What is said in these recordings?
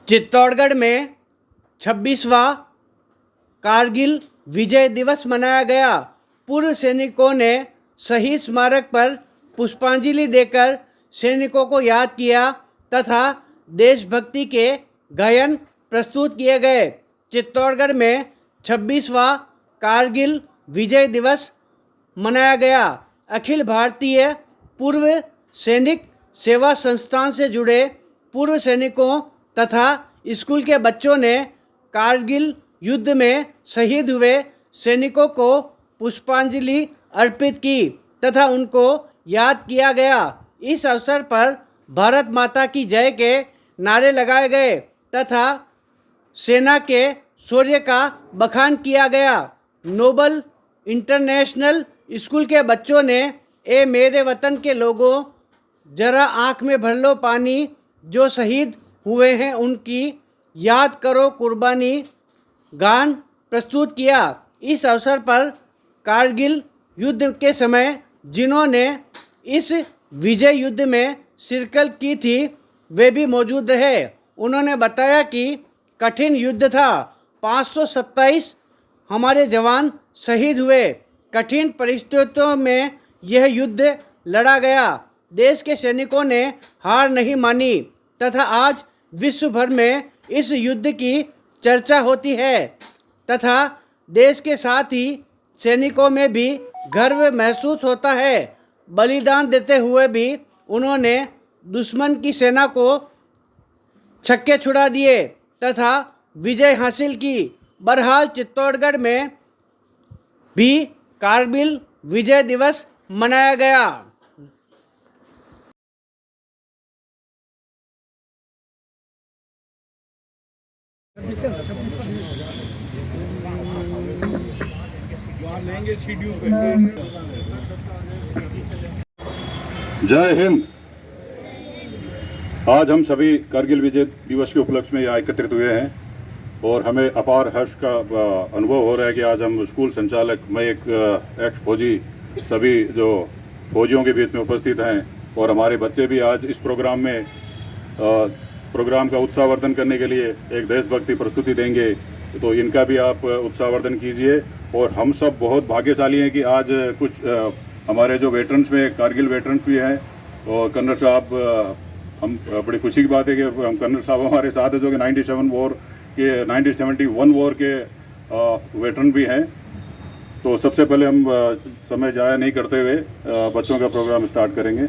चित्तौड़गढ़ में 26वां कारगिल विजय दिवस मनाया गया। पूर्व सैनिकों ने शहीद स्मारक पर पुष्पांजलि देकर सैनिकों को याद किया तथा देशभक्ति के गायन प्रस्तुत किए गए। चित्तौड़गढ़ में 26वां कारगिल विजय दिवस मनाया गया। अखिल भारतीय पूर्व सैनिक सेवा संस्थान से जुड़े पूर्व सैनिकों तथा स्कूल के बच्चों ने कारगिल युद्ध में शहीद हुए सैनिकों को पुष्पांजलि अर्पित की तथा उनको याद किया गया। इस अवसर पर भारत माता की जय के नारे लगाए गए तथा सेना के शौर्य का बखान किया गया। नोबल इंटरनेशनल स्कूल के बच्चों ने ए मेरे वतन के लोगों जरा आँख में भर लो पानी, जो शहीद हुए हैं उनकी याद करो कुर्बानी गान प्रस्तुत किया। इस अवसर पर कारगिल युद्ध के समय जिन्होंने इस विजय युद्ध में शिरकत की थी वे भी मौजूद रहे। उन्होंने बताया कि कठिन युद्ध था, 527 हमारे जवान शहीद हुए। कठिन परिस्थितियों में यह युद्ध लड़ा गया। देश के सैनिकों ने हार नहीं मानी तथा आज विश्व भर में इस युद्ध की चर्चा होती है तथा देश के साथ ही सैनिकों में भी गर्व महसूस होता है। बलिदान देते हुए भी उन्होंने दुश्मन की सेना को छक्के छुड़ा दिए तथा विजय हासिल की। बहरहाल चित्तौड़गढ़ में भी कारगिल विजय दिवस मनाया गया। जय हिंद। आज हम सभी कारगिल विजय दिवस के उपलक्ष्य में यहाँ एकत्रित हुए हैं और हमें अपार हर्ष का अनुभव हो रहा है कि आज हम स्कूल संचालक, मैं एक एक्स फौजी, सभी जो फौजियों के बीच में उपस्थित हैं और हमारे बच्चे भी आज इस प्रोग्राम का उत्साहवर्धन करने के लिए एक देशभक्ति प्रस्तुति देंगे, तो इनका भी आप उत्साहवर्धन कीजिए। और हम सब बहुत भाग्यशाली हैं कि आज कुछ हमारे जो वेटरन्स में कारगिल वेटरन्स भी हैं और कर्नल साहब, हम बड़ी खुशी की बात है कि हम कर्नल साहब हमारे साथ है जो कि 1971 वॉर के वेटरन भी हैं। तो सबसे पहले हम समय ज़ाया नहीं करते हुए बच्चों का प्रोग्राम स्टार्ट करेंगे।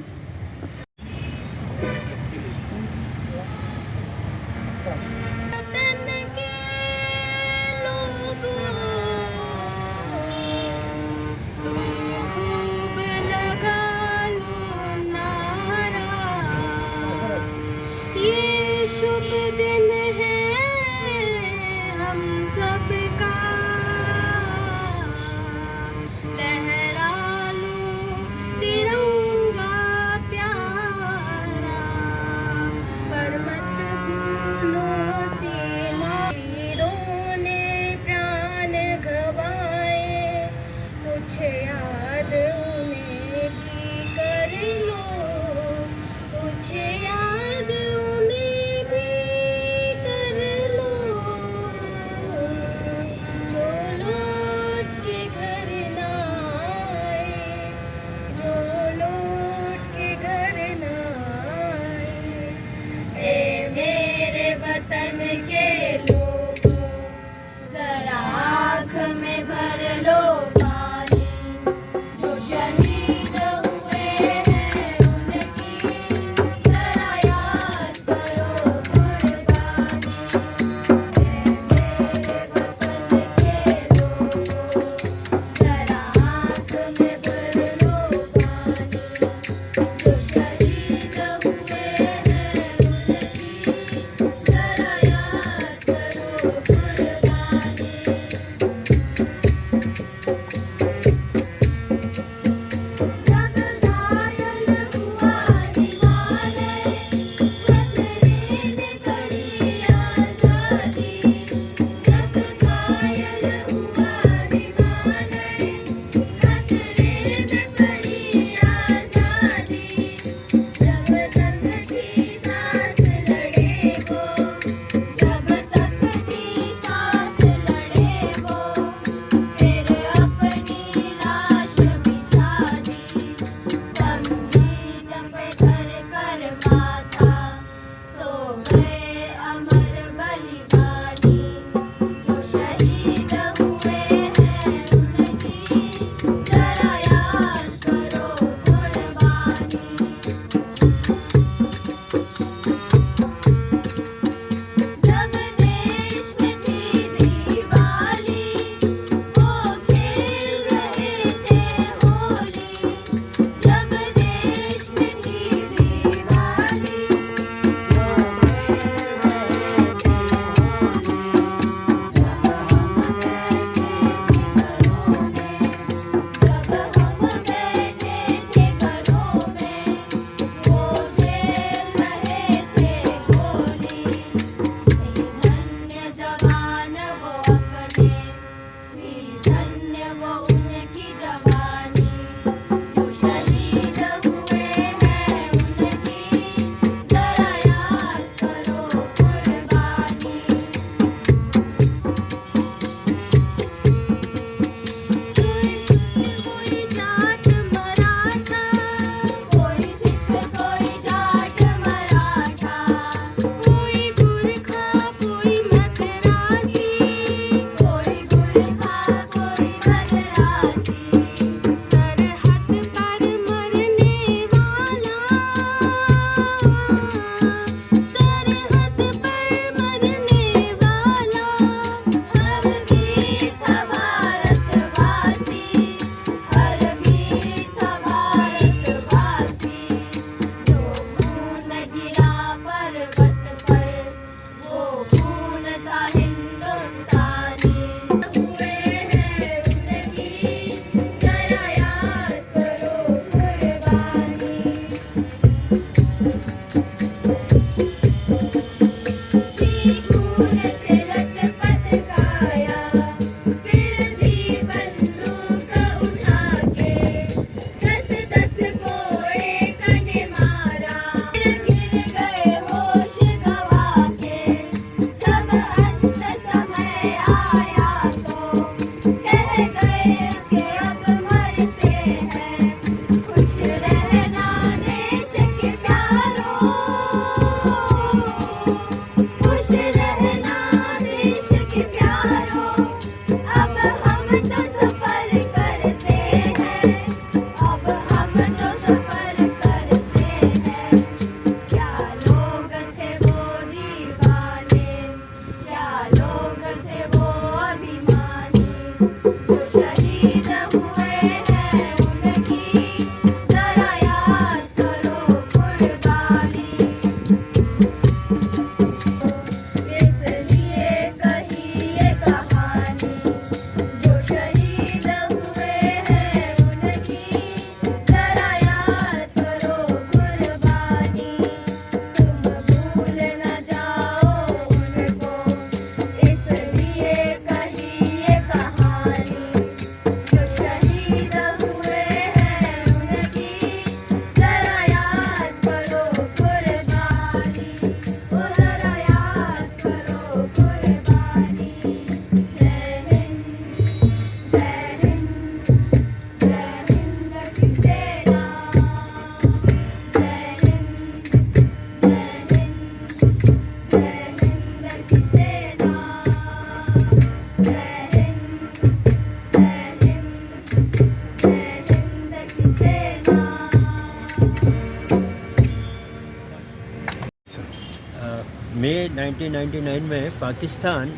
1999 में पाकिस्तान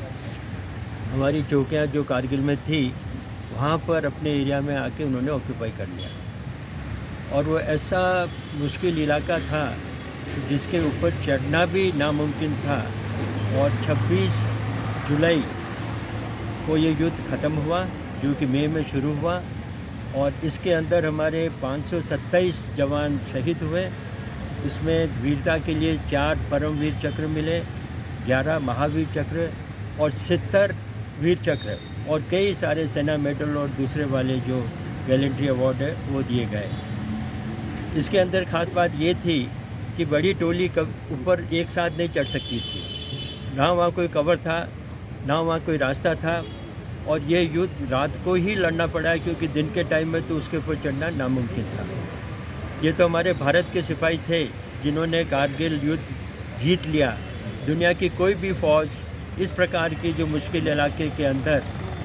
हमारी चौकियाँ जो कारगिल में थी वहाँ पर अपने एरिया में आके उन्होंने ऑक्यूपाई कर लिया, और वो ऐसा मुश्किल इलाका था जिसके ऊपर चढ़ना भी नामुमकिन था। और 26 जुलाई को ये युद्ध ख़त्म हुआ, जो कि मई में शुरू हुआ, और इसके अंदर हमारे 527 जवान शहीद हुए। इसमें वीरता के लिए 4 परमवीर चक्र मिले, 11 महावीर चक्र और 70 वीर चक्र और कई सारे सेना मेडल और दूसरे वाले जो गैलेंट्री अवार्ड है वो दिए गए। इसके अंदर ख़ास बात ये थी कि बड़ी टोली ऊपर एक साथ नहीं चढ़ सकती थी, ना वहाँ कोई कवर था, ना वहाँ कोई रास्ता था, और ये युद्ध रात को ही लड़ना पड़ा, क्योंकि दिन के टाइम में तो उसके ऊपर चढ़ना नामुमकिन था। ये तो हमारे भारत के सिपाही थे जिन्होंने कारगिल युद्ध जीत लिया। दुनिया की कोई भी फ़ौज इस प्रकार की जो मुश्किल इलाके के अंदर,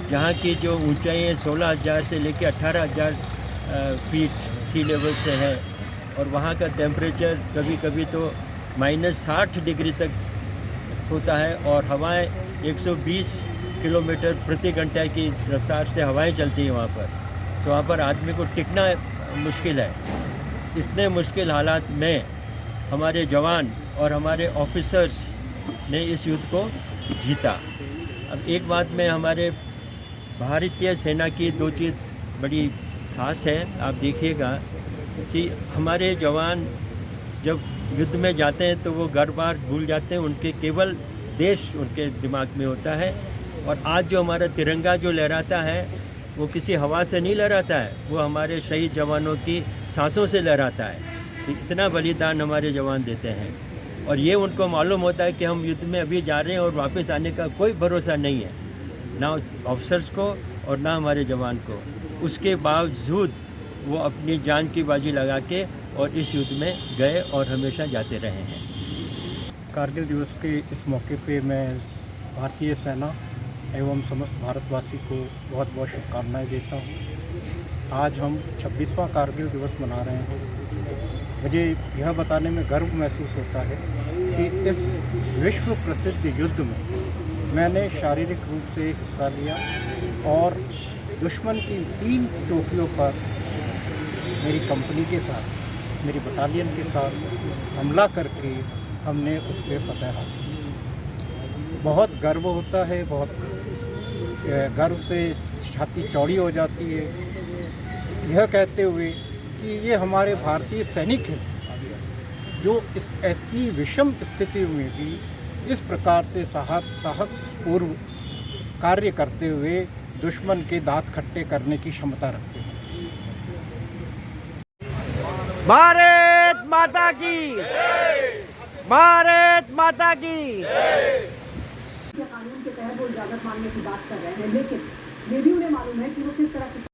जहाँ की जो ऊंचाइयाँ 16,000 से लेकर 18,000 फीट सी लेवल से है, और वहाँ का टेम्परेचर कभी कभी तो -60 डिग्री तक होता है, और हवाएं 120 किलोमीटर प्रति घंटे की रफ्तार से हवाएं चलती हैं वहाँ पर। तो वहाँ पर आदमी को टिकना मुश्किल है। इतने मुश्किल हालात में हमारे जवान और हमारे ऑफिसर्स ने इस युद्ध को जीता। अब एक बात में हमारे भारतीय सेना की 2 चीज़ बड़ी खास है। आप देखिएगा कि हमारे जवान जब युद्ध में जाते हैं तो वो घर बार भूल जाते हैं, उनके केवल देश उनके दिमाग में होता है। और आज जो हमारा तिरंगा जो लहराता है वो किसी हवा से नहीं लहराता है, वो हमारे शहीद जवानों की सांसों से लहराता है। तो इतना बलिदान हमारे जवान देते हैं, और ये उनको मालूम होता है कि हम युद्ध में अभी जा रहे हैं और वापस आने का कोई भरोसा नहीं है, ना ऑफिसर्स को और ना हमारे जवान को। उसके बावजूद वो अपनी जान की बाजी लगा के और इस युद्ध में गए और हमेशा जाते रहे हैं। कारगिल दिवस के इस मौके पे मैं भारतीय सेना एवं समस्त भारतवासी को बहुत बहुत शुभकामनाएं देता हूँ। आज हम 26वां कारगिल दिवस मना रहे हैं। मुझे यह बताने में गर्व महसूस होता है कि इस विश्व प्रसिद्ध युद्ध में मैंने शारीरिक रूप से हिस्सा लिया, और दुश्मन की 3 चौकियों पर मेरी कंपनी के साथ, मेरी बटालियन के साथ हमला करके हमने उस पर फतह हासिल की। बहुत गर्व होता है, बहुत गर्व से छाती चौड़ी हो जाती है यह कहते हुए कि ये हमारे भारतीय सैनिक हैं जो इस ऐसी विषम स्थिति में भी इस प्रकार से साहसपूर्व कार्य करते हुए दुश्मन के दांत खट्टे करने की क्षमता रखते हैं। भारत माता की, भारत माता की। कानून के तहत वो इजाजत मांगने की बात कर रहे हैं, लेकिन ये भी उन्हें मालूम है कि वो किस तरह